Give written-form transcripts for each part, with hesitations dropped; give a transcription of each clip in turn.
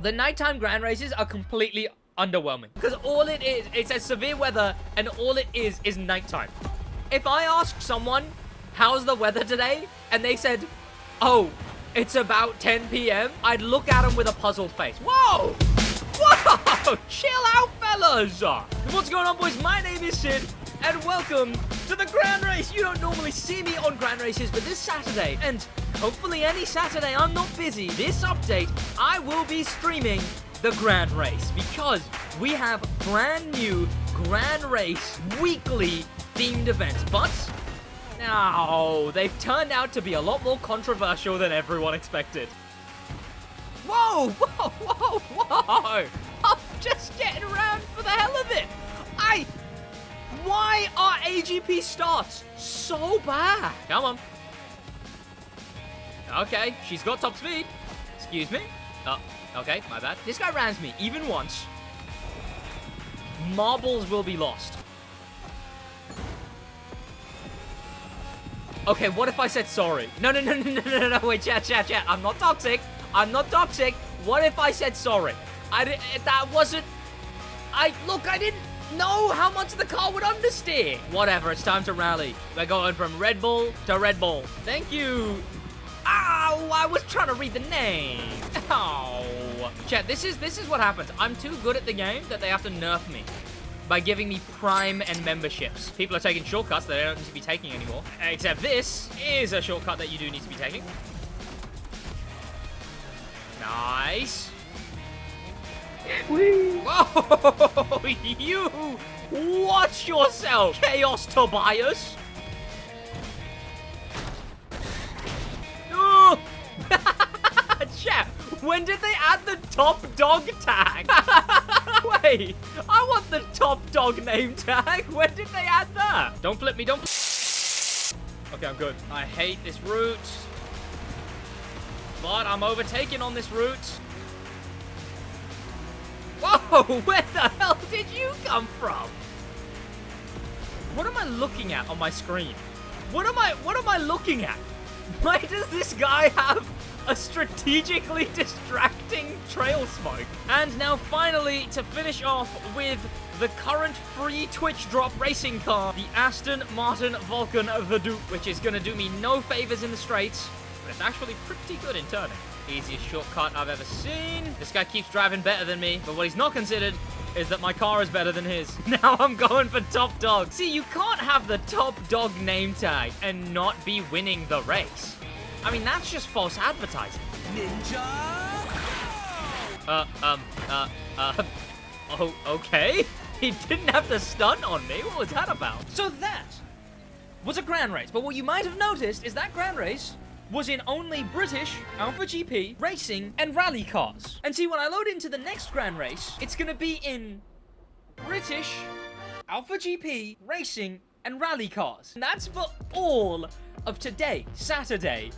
the nighttime grand races are completely underwhelming. Because all it is, it says severe weather, and all it is nighttime. If I ask someone, how's the weather today? And they said, oh, it's about 10 p.m., I'd look at them with a puzzled face. Whoa! Whoa! Chill out, fellas! What's going on, boys? My name is Sid, and welcome to the Grand Race. You don't normally see me on Grand Races, but this Saturday, and hopefully any Saturday I'm not busy, this update, I will be streaming the Grand Race, because we have brand new Grand Race weekly themed events, but no, they've turned out to be a lot more controversial than everyone expected. Whoa, whoa, whoa, whoa! I'm just getting around for the hell of it. Why are AGP starts so bad? Come on. Okay, she's got top speed. Excuse me. Oh, okay, my bad. This guy rams me even once. Marbles will be lost. Okay, what if I said sorry? No, wait, chat. I'm not toxic. I'm not toxic. What if I said sorry? That wasn't... Look, I didn't know how much the car would understeer. Whatever, it's time to rally. We're going from Red Bull to Red Bull. Thank you. Ow, I was trying to read the name. Oh. Chat, this is what happens. I'm too good at the game that they have to nerf me by giving me Prime and memberships. People are taking shortcuts that they don't need to be taking anymore. Except this is a shortcut that you do need to be taking. Nice. Whee. Whoa, you watch yourself, Chaos Tobias. Oh. Chat, when did they add the top dog tag? Wait, I want the top dog name tag. When did they add that? Don't flip me, don't. Okay, I'm good. I hate this route, but I'm overtaken on this route. Whoa, where the hell did you come from? What am I looking at on my screen? What am I looking at? Why does this guy have a strategically distracting trail smoke? And now finally, to finish off with the current free Twitch drop racing car, the Aston Martin Vulcan Vedute, which is gonna do me no favors in the straights, but it's actually pretty good in turning. Easiest shortcut I've ever seen. This guy keeps driving better than me, but what he's not considered is that my car is better than his. Now I'm going for top dog. See, you can't have the top dog name tag and not be winning the race. I mean, that's just false advertising. Ninja! Oh, okay. He didn't have to stunt on me. What was that about? So that was a Grand Race, but what you might have noticed is that Grand Race was in only British, Alpha GP, racing, and rally cars. And see, when I load into the next Grand Race, it's gonna be in British, Alpha GP, racing, and rally cars. And that's for all of today, Saturday,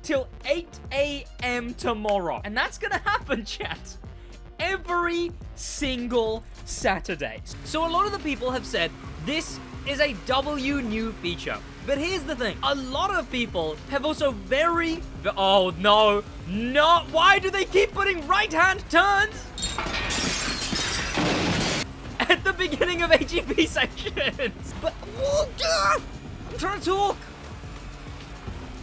till 8 a.m. tomorrow. And that's gonna happen, chat, every single Saturday. So a lot of the people have said this is a W new feature. But here's the thing. A lot of people have also oh, no. No. Why do they keep putting right-hand turns at the beginning of AGP sections? But, I'm trying to talk.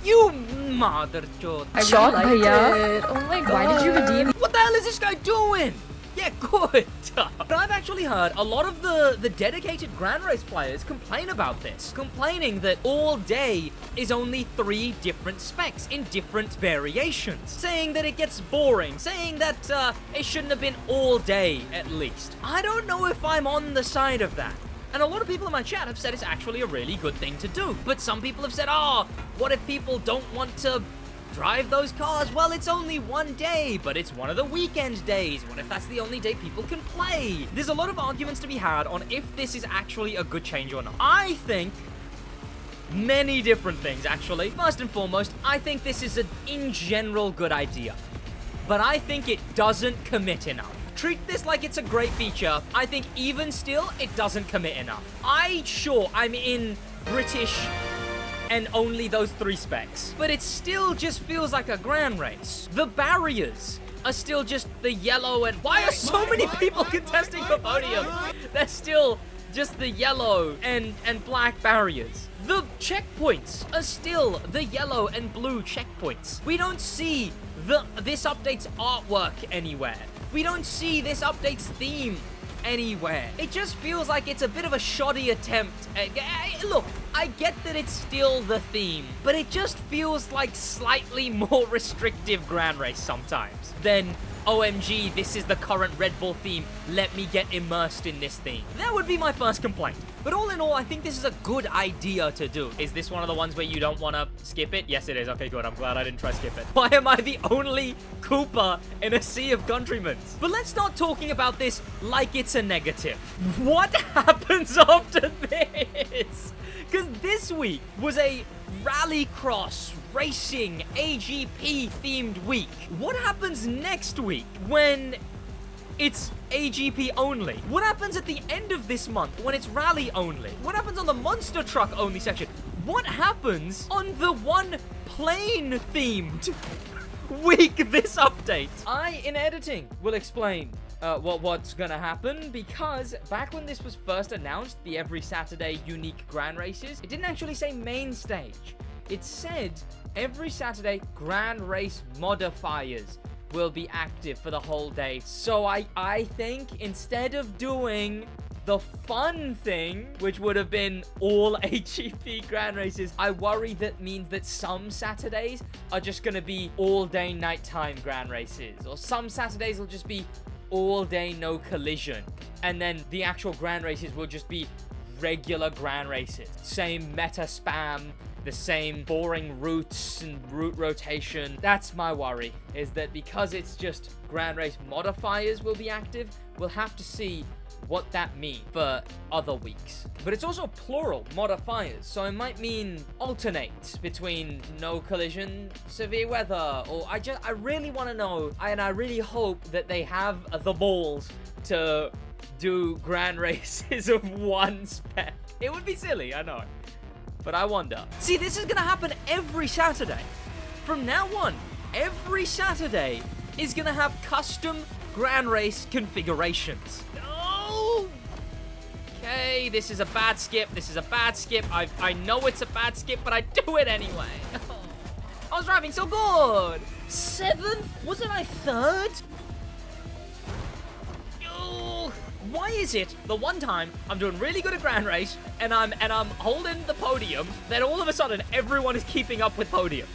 You mother chod. Shot, bhaiya. Oh my god. Why did you redeem? What the hell is this guy doing? Yeah, good. But I've actually heard a lot of the dedicated Grand Race players complain about this. Complaining that all day is only 3 different specs in different variations. Saying that it gets boring. Saying that it shouldn't have been all day, at least. I don't know if I'm on the side of that. And a lot of people in my chat have said it's actually a really good thing to do. But some people have said, oh, what if people don't want to drive those cars? Well, it's only one day, but it's one of the weekend days. What if that's the only day people can play? There's a lot of arguments to be had on if this is actually a good change or not. I think many different things, actually. First and foremost, I think this is an, in general, good idea. But I think it doesn't commit enough. Treat this like it's a great feature. I think even still, it doesn't commit enough. Sure, I'm in British and only those 3 specs, but it still just feels like a Grand Race. The barriers are still just the yellow and... Why are so many people contesting the podium? They're still just the yellow and black barriers. The checkpoints are still the yellow and blue checkpoints. We don't see this update's artwork anywhere. We don't see this update's theme anywhere. It just feels like it's a bit of a shoddy attempt at... Look, I get that it's still the theme, but it just feels like slightly more restrictive Grand Race sometimes than, OMG, this is the current Red Bull theme, let me get immersed in this theme. That would be my first complaint. But all in all, I think this is a good idea to do. Is this one of the ones where you don't want to skip it? Yes, it is. Okay, good. I'm glad I didn't try skip it. Why am I the only Cooper in a sea of countrymen? But let's start talking about this like it's a negative. What happens after this? Because this week was a rallycross racing AGP themed week. What happens next week when it's AGP only? What happens at the end of this month when it's rally only? What happens on the monster truck only section? What happens on the one plane themed week this update? I, in editing, will explain what's gonna happen, because back when this was first announced, the every Saturday unique Grand Races, it didn't actually say main stage. It said every Saturday Grand Race modifiers will be active for the whole day. So I think instead of doing the fun thing, which would have been all AGP Grand Races, I worry that means that some Saturdays are just gonna be all day nighttime Grand Races, or some Saturdays will just be all day no collision, and then the actual Grand Races will just be regular Grand Races. Same meta spam, the same boring routes and route rotation. That's my worry, is that because it's just Grand Race modifiers will be active, we'll have to see what that means for other weeks. But it's also plural, modifiers, so it might mean alternate between no collision, severe weather, or I really want to know, and I really hope that they have the balls to do Grand Races of one spec. It would be silly, I know, but I wonder. See, this is gonna happen every Saturday. From now on, every Saturday is gonna have custom Grand Race configurations. Okay, this is a bad skip. This is a bad skip. I know it's a bad skip, but I do it anyway. I was driving so good. 7th? Wasn't I 3rd? Oh, why is it the one time I'm doing really good at Grand Race and I'm holding the podium, then all of a sudden everyone is keeping up with podium?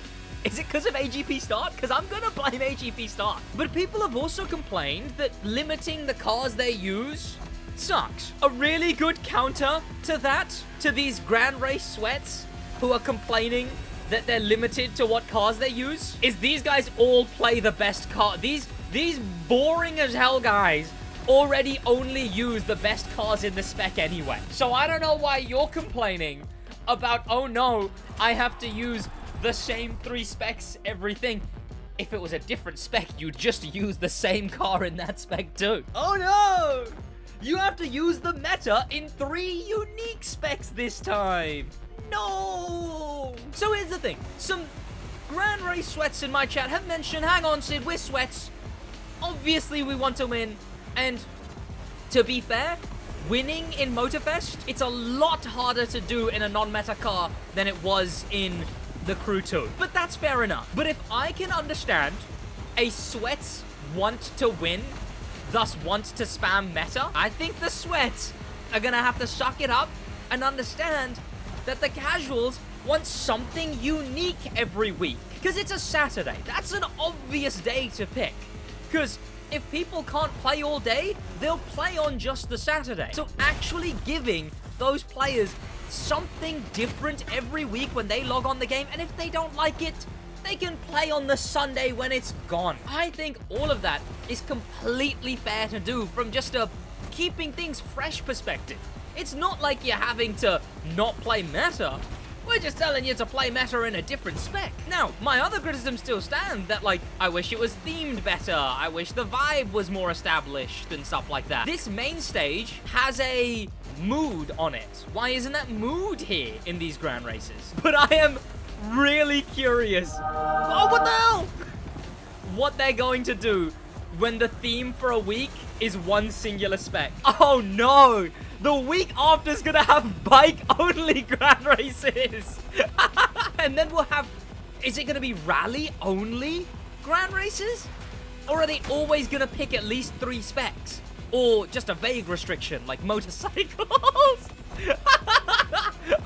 Is it because of AGP start? Because I'm gonna blame AGP start. But people have also complained that limiting the cars they use sucks. A really good counter to that, to these Grand Race sweats who are complaining that they're limited to what cars they use, is these guys all play the best car. These boring as hell guys already only use the best cars in the spec anyway. So I don't know why you're complaining about, oh no, I have to use the same 3 specs, everything. If it was a different spec, you'd just use the same car in that spec too. Oh no! You have to use the meta in 3 unique specs this time. No! So here's the thing. Some Grand Race sweats in my chat have mentioned, hang on Sid, we're sweats. Obviously we want to win. And to be fair, winning in Motorfest, it's a lot harder to do in a non-meta car than it was in the Crew 2. But that's fair enough. But if I can understand a sweats want to win, thus want to spam meta, I think the sweats are gonna have to suck it up and understand that the casuals want something unique every week. Because it's a Saturday. That's an obvious day to pick. Because if people can't play all day, they'll play on just the Saturday. So actually giving those players something different every week when they log on the game, and if they don't like it, they can play on the Sunday when it's gone. I think all of that is completely fair to do from just a keeping things fresh perspective. It's not like you're having to not play meta. We're just telling you to play meta in a different spec. Now, my other criticisms still stand that, like, I wish it was themed better. I wish the vibe was more established and stuff like that. This main stage has a mood on it. Why isn't that mood here in these Grand Races? But I am really curious. Oh, what the hell? What they're going to do when the theme for a week is one singular spec. Oh no! The week after is gonna have bike-only Grand Races! And then we'll have... Is it gonna be rally-only Grand Races? Or are they always gonna pick at least 3 specs? Or just a vague restriction, like motorcycles?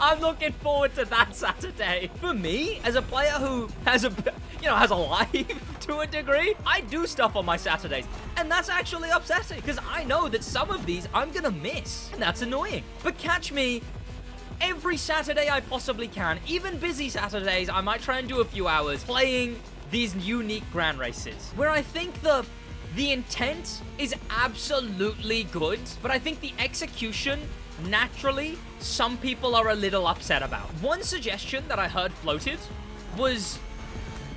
I'm looking forward to that Saturday. For me, as a player who has a life to a degree, I do stuff on my Saturdays. And that's actually upsetting, because I know that some of these I'm gonna miss. And that's annoying. But catch me every Saturday I possibly can. Even busy Saturdays, I might try and do a few hours playing these unique Grand Races. Where I think the intent is absolutely good, but I think the execution, naturally, some people are a little upset about. One suggestion that I heard floated was,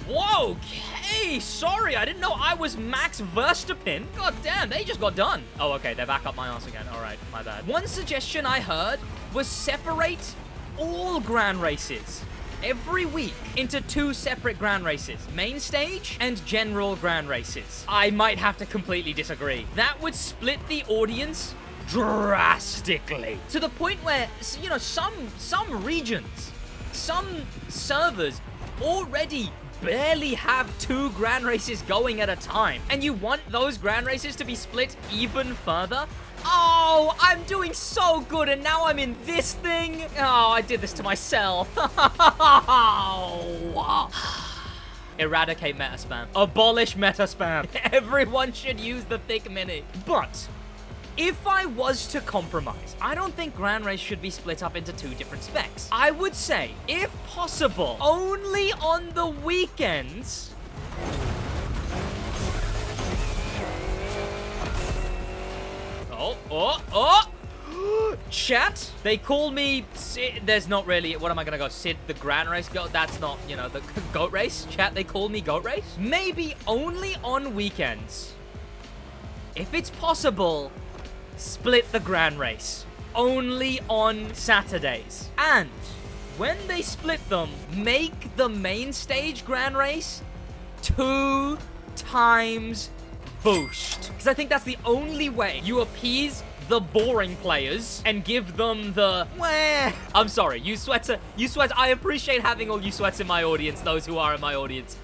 whoa, okay, sorry, I didn't know I was Max Verstappen. God damn, they just got done. Oh, okay, they're back up my ass again. All right, my bad. One suggestion I heard was separate all Grand Races every week into 2 separate Grand Races, main stage and general Grand Races. I might have to completely disagree. That would split the audience drastically to the point where, you know, some regions, some servers already barely have 2 Grand Races going at a time, and you want those Grand Races to be split even further? Oh, I'm doing so good, and now I'm in this thing. Oh, I did this to myself. Eradicate meta spam. Abolish meta spam. Everyone should use the thick mini. But if I was to compromise, I don't think Grand Race should be split up into 2 different specs. I would say, if possible, only on the weekends. Oh. Chat, they call me Sid. There's not really, what am I gonna go? Sid the Grand Race Goat? That's not, you know, the Goat Race. Chat, they call me Goat Race. Maybe only on weekends. If it's possible, split the Grand Race. Only on Saturdays. And when they split them, make the main stage Grand Race 2 times boost. Because I think that's the only way you appease the boring players and give them the wah. I'm sorry, you sweats, I appreciate having all you sweats in my audience, those who are in my audience.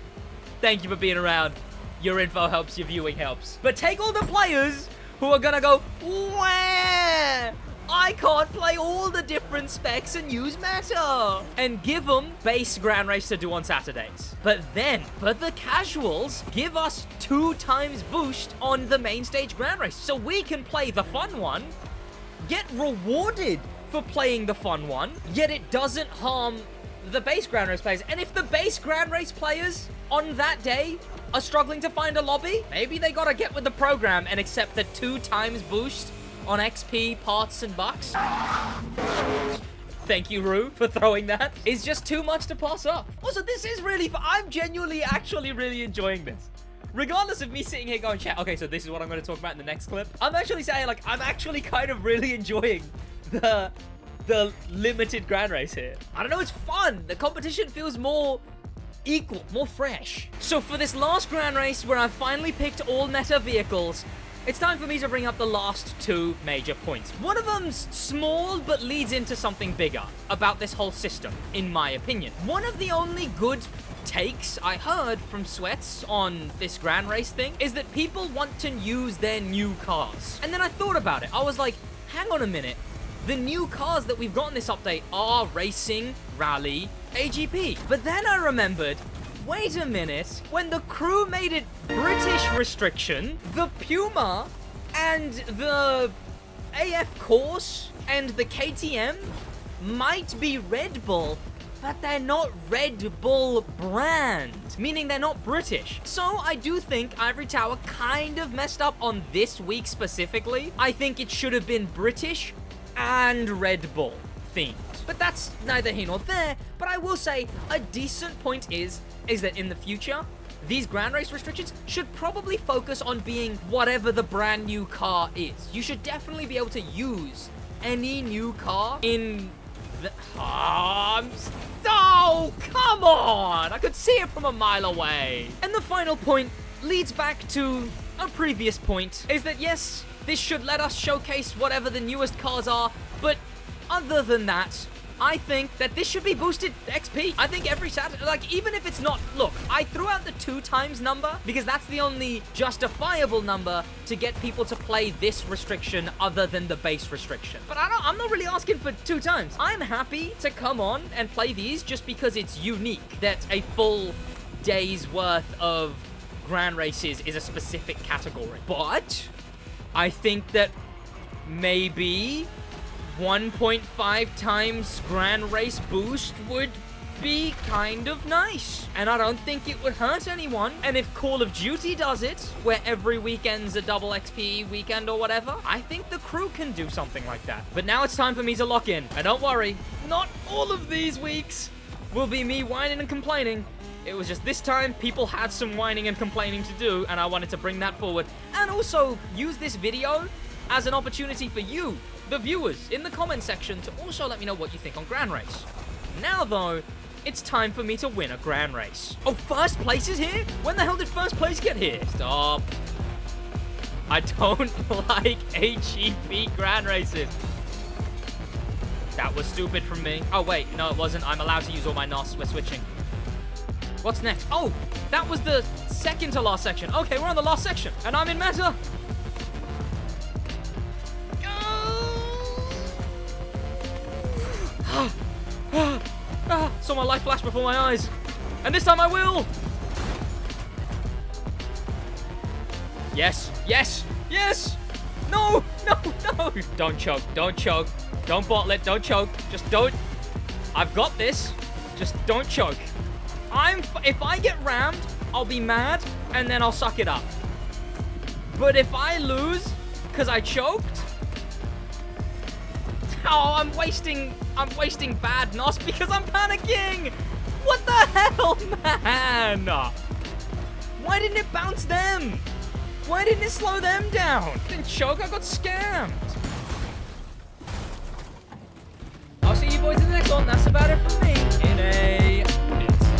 Thank you for being around. Your info helps, your viewing helps. But take all the players who are gonna go, wah, I can't play all the different specs and use meta, and give them base Grand Race to do on Saturdays. But then, for the casuals, give us 2 times boost on the main stage Grand Race, so we can play the fun one, get rewarded for playing the fun one, yet it doesn't harm the base Grand Race players. And if the base Grand Race players on that day are struggling to find a lobby, maybe they gotta get with the program and accept the 2 times boost on XP, parts, and bucks. Thank you, Rue, for throwing that. It's just too much to pass up. Also, this is really fun. I'm genuinely, actually really enjoying this. Regardless of me sitting here going, chat, okay, so this is what I'm going to talk about in the next clip. I'm actually saying, like, I'm actually kind of really enjoying the limited Grand Race here. I don't know, it's fun. The competition feels more equal, more fresh. So for this last Grand Race, where I've finally picked all meta vehicles, it's time for me to bring up the last 2 major points. One of them's small, but leads into something bigger about this whole system, in my opinion. One of the only good takes I heard from Sweats on this Grand Race thing is that people want to use their new cars. And then I thought about it. I was like, hang on a minute. The new cars that we've got in this update are racing, rally, AGP. But then I remembered, wait a minute, when the crew made it British restriction, the Puma and the AF Course and the KTM might be Red Bull, but they're not Red Bull brand, meaning they're not British. So I do think Ivory Tower kind of messed up on this week specifically. I think it should have been British and Red Bull themed. But that's neither here nor there. But I will say a decent point is that in the future, these Grand Race restrictions should probably focus on being whatever the brand new car is. You should definitely be able to use any new car in the... Oh, come on! I could see it from a mile away. And the final point leads back to a previous point is that yes, this should let us showcase whatever the newest cars are, but other than that, I think that this should be boosted XP. I think every Saturday, like, even if it's not, look, I threw out the 2 times number because that's the only justifiable number to get people to play this restriction other than the base restriction. But I'm not really asking for 2 times. I'm happy to come on and play these just because it's unique that a full day's worth of Grand Races is a specific category. But I think that maybe 1.5 times Grand Race boost would be kind of nice. And I don't think it would hurt anyone. And if Call of Duty does it, where every weekend's a double XP weekend or whatever, I think the crew can do something like that. But now it's time for me to lock in. And don't worry, not all of these weeks will be me whining and complaining. It was just this time, people had some whining and complaining to do, and I wanted to bring that forward. And also use this video as an opportunity for you, the viewers, in the comment section to also let me know what you think on Grand Race. Now, though, it's time for me to win a Grand Race. Oh, first place is here? When the hell did first place get here? Stop. I don't like HEP Grand Races. That was stupid from me. Oh, wait. No, it wasn't. I'm allowed to use all my NOS. We're switching. What's next? Oh, that was the second to last section. Okay, we're on the last section. And I'm in meta. Saw my life flash before my eyes. And this time I will. Yes, yes, yes. No, no, no. Don't choke, don't choke. Don't bottle it, don't choke. Just don't. I've got this. Just don't choke. If I get rammed, I'll be mad and then I'll suck it up. But if I lose because I choked, oh, I'm wasting bad NOS because I'm panicking. What the hell, man? Why didn't it bounce them? Why didn't it slow them down? Didn't choke, I got scammed.